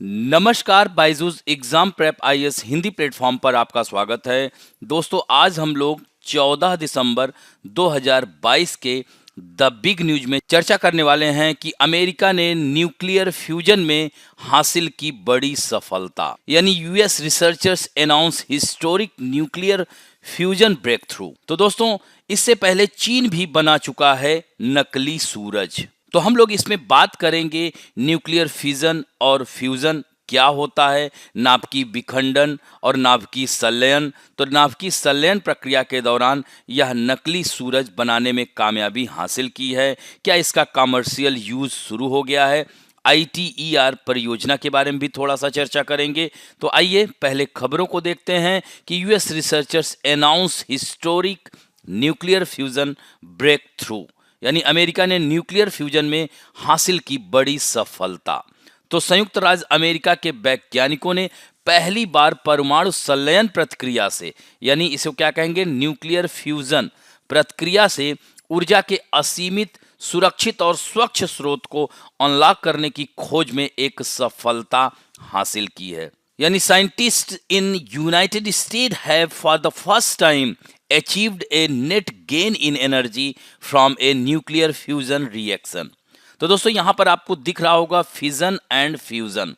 नमस्कार, Byju's exam prep IAS Hindi platform पर आपका स्वागत है। दोस्तों, आज हम लोग 14 दिसंबर 2022 के द बिग न्यूज में चर्चा करने वाले हैं कि अमेरिका ने न्यूक्लियर फ्यूजन में हासिल की बड़ी सफलता, यानी US researchers announce historic nuclear fusion breakthrough. तो दोस्तों, इससे पहले चीन भी बना चुका है नकली सूरज। तो हम लोग इसमें बात करेंगे न्यूक्लियर फिजन और फ्यूजन क्या होता है, नाभिकीय विखंडन और नाभिकीय संलयन। तो नाभिकीय संलयन प्रक्रिया के दौरान यह नकली सूरज बनाने में कामयाबी हासिल की है। क्या इसका कमर्शियल यूज शुरू हो गया है? ITER परियोजना के बारे में भी थोड़ा सा चर्चा करेंगे। तो आइए पहले खबरों को देखते हैं कि US researchers announce historic nuclear fusion breakthrough, यानी अमेरिका ने न्यूक्लियर फ्यूजन में हासिल की बड़ी सफलता। तो संयुक्त राज्य अमेरिका के वैज्ञानिकों ने पहली बार परमाणु संलयन प्रक्रिया से, यानी इसे क्या कहेंगे, न्यूक्लियर फ्यूजन प्रक्रिया से ऊर्जा के असीमित, सुरक्षित और स्वच्छ स्रोत को अनलॉक करने की खोज में एक सफलता हासिल की है। यानी scientist in United state have for the first time achieved a net gain in energy from a nuclear fusion reaction। तो दोस्तों, यहां पर आपको दिख रहा होगा फिजन एंड फ्यूजन।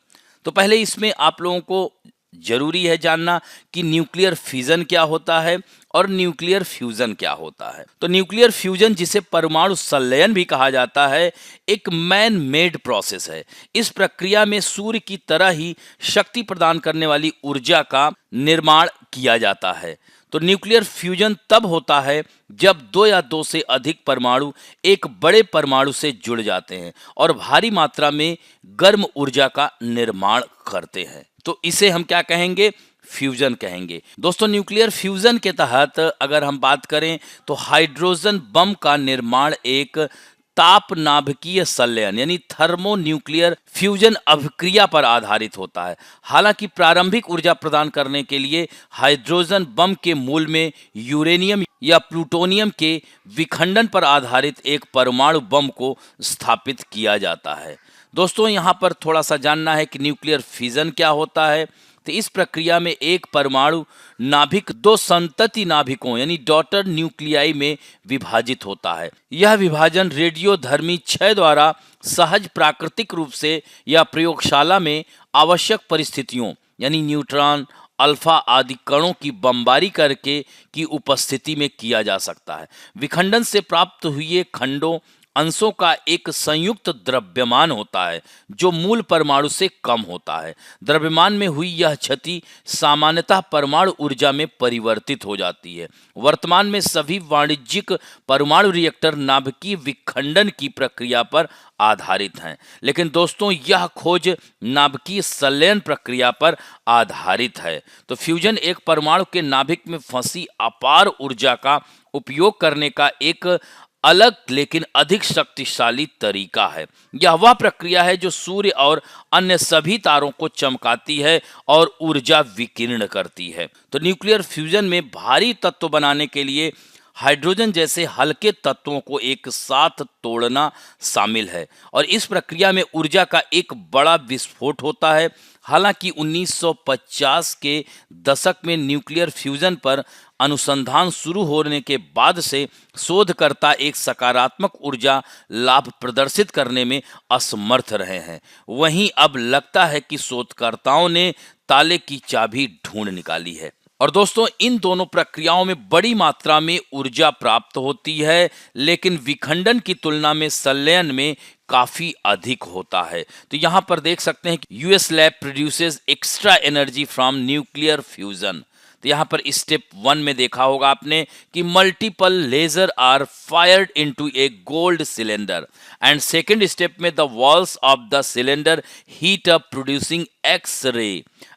तो पहले इसमें आप लोगों को जरूरी है जानना कि न्यूक्लियर फिजन क्या होता है और न्यूक्लियर फ्यूजन क्या होता है। तो न्यूक्लियर फ्यूजन, जिसे परमाणु संलयन भी कहा जाता है, एक मैन मेड प्रोसेस है। इस प्रक्रिया में सूर्य की तरह ही शक्ति प्रदान करने वाली ऊर्जा का निर्माण किया जाता है। तो न्यूक्लियर फ्यूजन तब होता है जब दो या दो से अधिक परमाणु एक बड़े परमाणु से जुड़ जाते हैं और भारी मात्रा में गर्म ऊर्जा का निर्माण करते हैं। तो इसे हम क्या कहेंगे? फ्यूजन कहेंगे। दोस्तों, न्यूक्लियर फ्यूजन के तहत अगर हम बात करें तो हाइड्रोजन बम का निर्माण एक ताप नाभिकीय संलयन यानी थर्मोन्यूक्लियर फ्यूजन अभिक्रिया पर आधारित होता है। हालांकि प्रारंभिक ऊर्जा प्रदान करने के लिए हाइड्रोजन बम के मूल में यूरेनियम या प्लूटोनियम के विखंडन पर आधारित एक परमाणु बम को स्थापित किया जाता है। दोस्तों, यहाँ पर थोड़ा सा जानना है कि न्यूक्लियर फिजन क्या होता है। तो इस प्रक्रिया में एक परमाणु नाभिक दो संतति नाभिकों यानी डॉटर न्यूक्लियाई में विभाजित होता है। यह विभाजन रेडियोधर्मी क्षय द्वारा सहज प्राकृतिक रूप से या प्रयोगशाला में आवश्यक परिस्थितियों यानी न्यूट्रॉन, अल्फा आदि कणों की बमबारी करके की उपस्थिति में किया जा सकता है। विखंडन से प्राप्त हुए खंडों अंशों का एक संयुक्त द्रव्यमान होता है जो मूल परमाणु से कम होता है। द्रव्यमान में हुई यह क्षति सामान्यतः परमाणु ऊर्जा में परिवर्तित हो जाती है। वर्तमान में सभी वाणिज्यिक परमाणु रिएक्टर नाभिकीय विखंडन की प्रक्रिया पर आधारित हैं, लेकिन दोस्तों, यह खोज नाभिकीय संलयन प्रक्रिया पर आधारित है। तो फ्यूजन एक परमाणु के नाभिक में फंसी अपार ऊर्जा का उपयोग करने का एक अलग लेकिन अधिक शक्तिशाली तरीका है। यह वह प्रक्रिया है जो सूर्य और अन्य सभी तारों को चमकाती है और ऊर्जा विकीर्ण करती है। तो न्यूक्लियर फ्यूजन में भारी तत्व बनाने के लिए हाइड्रोजन जैसे हल्के तत्वों को एक साथ तोड़ना शामिल है और इस प्रक्रिया में ऊर्जा का एक बड़ा विस्फोट होता है। हालांकि 1950 के दशक में न्यूक्लियर फ्यूजन पर अनुसंधान शुरू होने के बाद से शोधकर्ता एक सकारात्मक ऊर्जा लाभ प्रदर्शित करने में असमर्थ रहे हैं। वहीं अब लगता है कि शोधकर्ताओं ने ताले की चाबी ढूंढ निकाली है। और दोस्तों, इन दोनों प्रक्रियाओं में बड़ी मात्रा में ऊर्जा प्राप्त होती है, लेकिन विखंडन की तुलना में संलयन में काफी अधिक होता है। तो यहाँ पर देख सकते हैं कि US lab produces extra energy from nuclear fusion. तो यहाँ पर स्टेप 1 में देखा होगा आपने कि multiple laser are fired into a gold cylinder and second step में the walls of the cylinder heat up producing X ray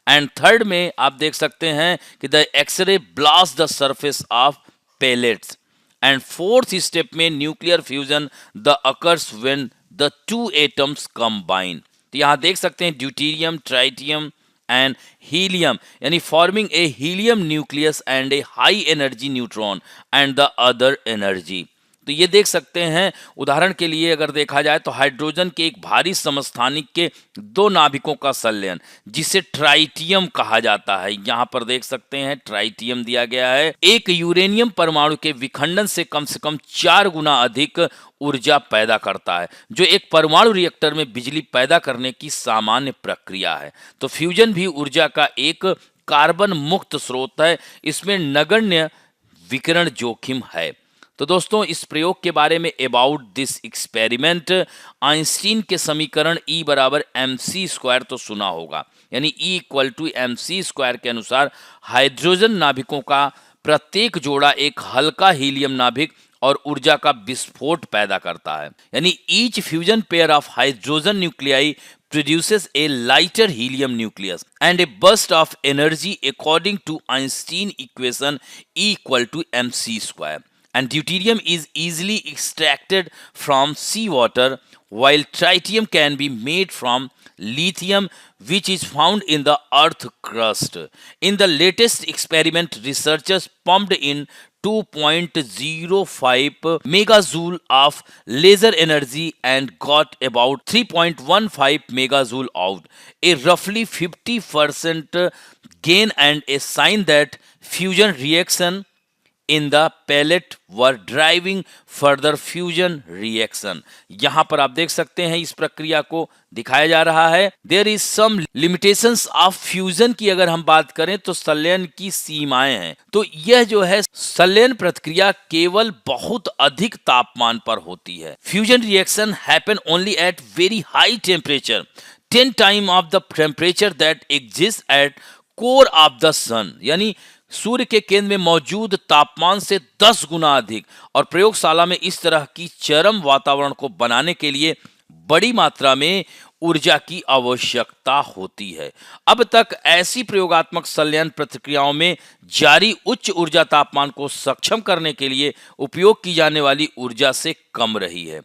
and third में आप देख सकते हैं कि the X ray blast the surface of pellets and fourth step में nuclear fusion the occurs when the two atoms combine. तो यहाँ देख सकते हैं ड्यूटेरियम, ट्राइटियम and helium यानी forming a helium nucleus and a high energy neutron and the other energy। तो ये देख सकते हैं, उदाहरण के लिए अगर देखा जाए तो हाइड्रोजन के एक भारी समस्थानिक के दो नाभिकों का संलयन, जिसे ट्राइटियम कहा जाता है, यहाँ पर देख सकते हैं ट्राइटियम दिया गया है, एक यूरेनियम परमाणु के विखंडन से कम 4 गुना अधिक ऊर्जा पैदा करता है, जो एक परमाणु रिएक्टर में बिजली पैदा करने की सामान्य प्रक्रिया है। तो फ्यूजन भी ऊर्जा का एक कार्बन मुक्त स्रोत है, इसमें नगण्य विकिरण जोखिम है। तो दोस्तों, इस प्रयोग के बारे में अबाउट दिस एक्सपेरिमेंट, आइंस्टीन के समीकरण E बराबर mc² तो सुना होगा, यानी E इक्वल टू mc² के अनुसार हाइड्रोजन नाभिकों का प्रत्येक जोड़ा एक हल्का हीलियम नाभिक और ऊर्जा का विस्फोट पैदा करता है, यानी each fusion pair of hydrogen nuclei produces a lighter helium nucleus and a burst of energy according to Einstein equation E equal to mc². And deuterium is easily extracted from seawater, while tritium can be made from lithium, which is found in the earth crust. In the latest experiment, researchers pumped in 2.05 megajoule of laser energy and got about 3.15 megajoule out, a roughly 50% gain and a sign that fusion reaction in the pellet were driving further fusion reaction. यहाँ पर आप देख सकते हैं इस प्रक्रिया को दिखाया जा रहा है। There is some limitations of fusion की अगर हम बात करें तो संलयन की सीमाएं हैं। तो यह जो है संलयन प्रक्रिया केवल बहुत अधिक तापमान पर होती है। Fusion reaction happen only at very high temperature, 10 times of the temperature that exists at core of the sun, यानी सूर्य के केंद्र में मौजूद तापमान से 10 गुना अधिक, और प्रयोगशाला में इस तरह की चरम वातावरण को बनाने के लिए बड़ी मात्रा में ऊर्जा की आवश्यकता होती है। अब तक ऐसी प्रयोगात्मक संलयन प्रक्रियाओं में जारी उच्च ऊर्जा तापमान को सक्षम करने के लिए उपयोग की जाने वाली ऊर्जा से कम रही है।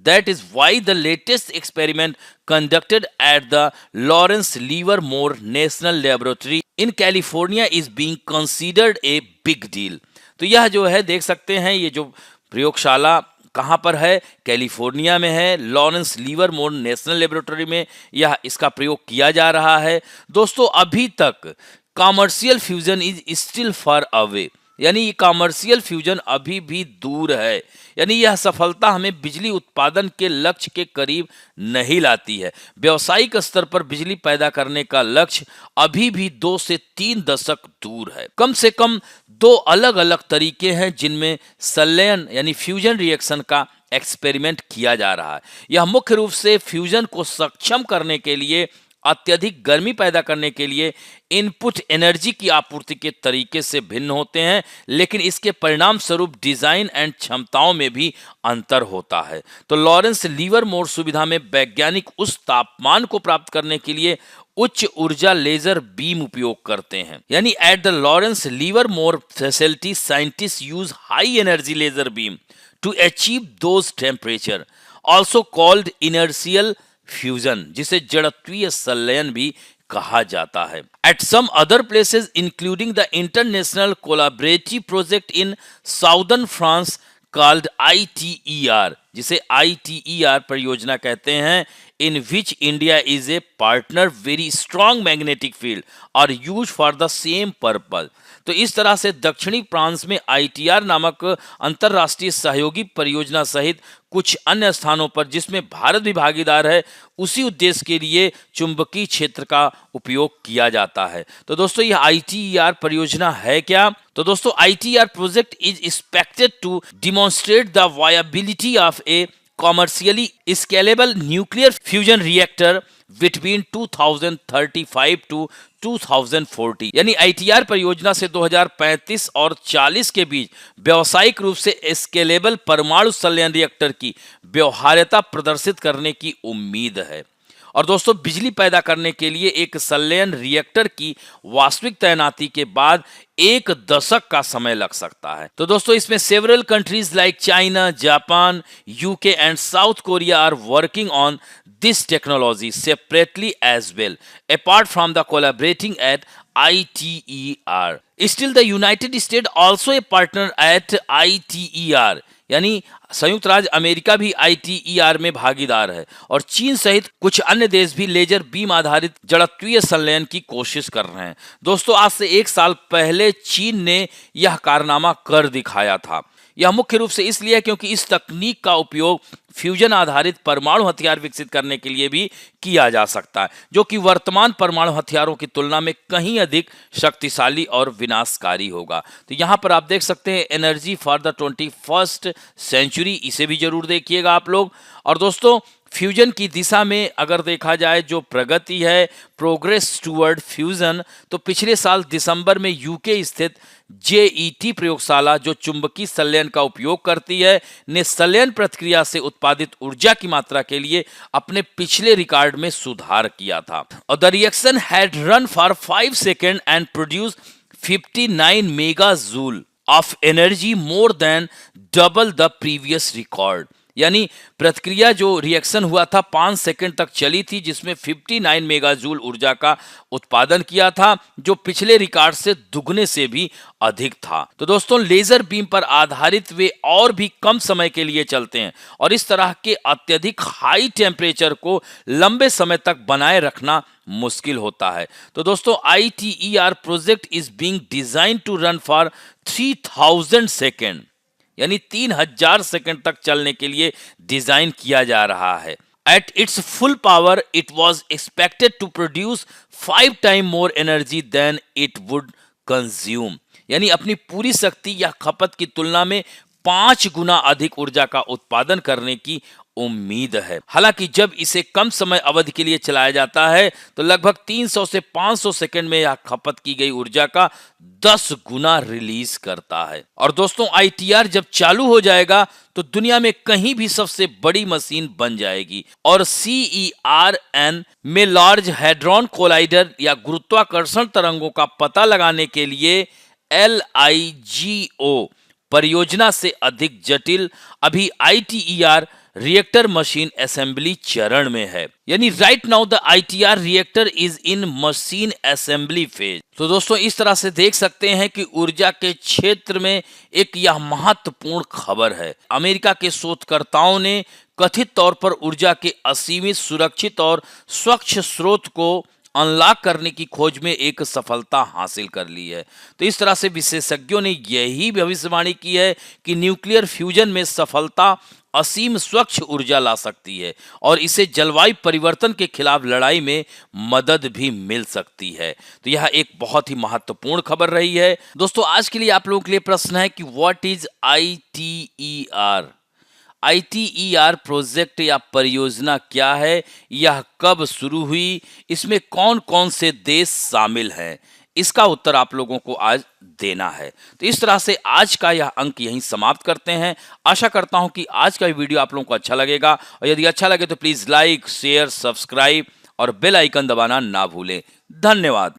That is why the latest experiment conducted at the Lawrence Livermore National Laboratory in California is being considered a big deal. तो यह जो है देख सकते हैं, ये जो प्रयोगशाला कहाँ पर है, कैलिफोर्निया में है, लॉरेंस लिवरमोर नेशनल लेबोरेटरी में यह इसका प्रयोग किया जा रहा है। दोस्तों, अभी तक commercial fusion is still far away, यानी कॉमर्शियल फ्यूजन अभी भी दूर है, यानी यह सफलता हमें बिजली उत्पादन के लक्ष्य के करीब नहीं लाती है। व्यावसायिक स्तर पर बिजली पैदा करने का लक्ष्य अभी भी 2 से 3 दशक दूर है। कम से कम 2 अलग अलग तरीके हैं जिनमें संलयन यानी फ्यूजन रिएक्शन का एक्सपेरिमेंट किया जा रहा है। यह मुख्य रूप से फ्यूजन को सक्षम करने के लिए, अत्यधिक गर्मी पैदा करने के लिए इनपुट एनर्जी की आपूर्ति के तरीके से भिन्न होते हैं, लेकिन इसके परिणाम स्वरूप डिजाइन एंड क्षमताओं में भी अंतर होता है। तो लॉरेंस लिवरमोर सुविधा में वैज्ञानिक उस तापमान को प्राप्त करने के लिए उच्च ऊर्जा लेजर बीम उपयोग करते हैं, यानी at the Lawrence Livermore facility scientist use high energy laser beam to achieve those temperature, also called inertial fusion, जिसे जड़त्वीय संलयन भी कहा जाता है। At some other places including the international collaborative project in southern France called ITER, जिसे ITER परियोजना कहते हैं, in which India is a partner, very strong magnetic field are used for the same purpose. तो इस तरह से दक्षिणी France में ITER नामक अंतरराष्ट्रीय सहयोगी परियोजना सहित कुछ अन्य स्थानों पर, जिसमें भारत भी भागीदार है, उसी उद्देश्य के लिए चुंबकीय क्षेत्र का उपयोग किया जाता है। तो दोस्तों, यह ITER परियोजना है क्या? तो दोस्तों, ITER project is expected to demonstrate the viability of a commercially scalable nuclear fusion reactor between 2035 to 2040, यानी ITER परियोजना से 2035 और 40 के बीच व्यावसायिक रूप से स्केलेबल परमाणु संलयन रिएक्टर की व्यवहार्यता प्रदर्शित करने की उम्मीद है। और दोस्तों, बिजली पैदा करने के लिए एक संलयन रिएक्टर की वास्तविक तैनाती के बाद 1 दशक का समय लग सकता है। तो दोस्तों, इसमें several countries like China, Japan, UK and South Korea are working on this technology separately as well, apart from the collaborating at ITER. Still, the United States also a partner at ITER. यानी संयुक्त राज्य America भी ITER में भागीदार है और चीन सहित कुछ अन्य देश भी लेजर बीम आधारित जड़त्वीय संलयन की कोशिश कर रहे हैं। दोस्तों, आज से 1 साल पहले चीन ने यह कारनामा कर दिखाया था। यह मुख्य रूप से इसलिए है क्योंकि इस तकनीक का उपयोग फ्यूजन आधारित परमाणु हथियार विकसित करने के लिए भी किया जा सकता है, जो कि वर्तमान परमाणु हथियारों की तुलना में कहीं अधिक शक्तिशाली और विनाशकारी होगा। तो यहाँ पर आप देख सकते हैं energy for the 21st century, इसे भी जरूर देखिएगा आप लोग। और दोस्तों, फ्यूजन की दिशा में अगर देखा जाए जो प्रगति है, प्रोग्रेस टूवर्ड फ्यूजन, तो पिछले साल दिसंबर में यूके स्थित JET प्रयोगशाला जो चुंबकीय संलयन का उपयोग करती है ने संलयन प्रक्रिया से उत्पादित ऊर्जा की मात्रा के लिए अपने पिछले रिकॉर्ड में सुधार किया था। और the reaction had run for 5 second and produce 59 mega joule of energy, more than double the previous record. यानी प्रतिक्रिया जो रिएक्शन हुआ था 5 सेकंड तक चली थी, जिसमें 59 मेगाजूल ऊर्जा का उत्पादन किया था, जो पिछले रिकॉर्ड से दुगने से भी अधिक था। तो दोस्तों, लेजर बीम पर आधारित वे और भी कम समय के लिए चलते हैं और इस तरह के अत्यधिक हाई टेम्परेचर को लंबे समय तक बनाए रखना मुश्किल होता है। तो दोस्तों, ITER project is being design to run for 3000 second, यानी 3000 सेकंड तक चलने के लिए डिजाइन किया जा रहा है। At its full power it was expected to produce 5 time more energy than it would consume, यानी अपनी पूरी शक्ति या खपत की तुलना में 5 गुना अधिक ऊर्जा का उत्पादन करने की उम्मीद है। हालांकि जब इसे कम समय अवधि के लिए चलाया जाता है तो लगभग 300 से 500 सेकंड में यह खपत की गई ऊर्जा का 10 गुना रिलीज करता है। और दोस्तों, ITER जब चालू हो जाएगा तो दुनिया में कहीं भी सबसे बड़ी मशीन बन जाएगी और CERN में लार्ज हैड्रॉन कोलाइडर या गुरुत्वाकर्षण तरंगों का पता लगाने के लिए LIGO परियोजना से अधिक जटिल अभी ITER रिएक्टर मशीन असेंबली चरण में है। यानी right now the ITER reactor is in machine assembly phase. तो दोस्तों, इस तरह से देख सकते हैं कि ऊर्जा के क्षेत्र में एक यह महत्वपूर्ण खबर है। अमेरिका के शोधकर्ताओं ने कथित तौर पर ऊर्जा के असीमित, सुरक्षित और स्वच्छ स्रोत को अनलॉक करने की खोज में एक सफलता हासिल कर ली है। तो इस तरह से विशेषज्ञों ने यही भविष्यवाणी की है कि न्यूक्लियर फ्यूजन में सफलता असीम स्वच्छ ऊर्जा ला सकती है और इसे जलवायु परिवर्तन के खिलाफ लड़ाई में मदद भी मिल सकती है। तो यह एक बहुत ही महत्वपूर्ण खबर रही है। दोस्तों, आज के लिए आप लोगों के लिए प्रश्न है कि what is ITER? ITER project या परियोजना क्या है, यह कब शुरू हुई, इसमें कौन कौन से देश शामिल हैं, इसका उत्तर आप लोगों को आज देना है। तो इस तरह से आज का यह अंक यहीं समाप्त करते हैं। आशा करता हूं कि आज का वीडियो आप लोगों को अच्छा लगेगा और यदि अच्छा लगे तो प्लीज लाइक, शेयर, सब्सक्राइब और बेल आइकन दबाना ना भूलें। धन्यवाद।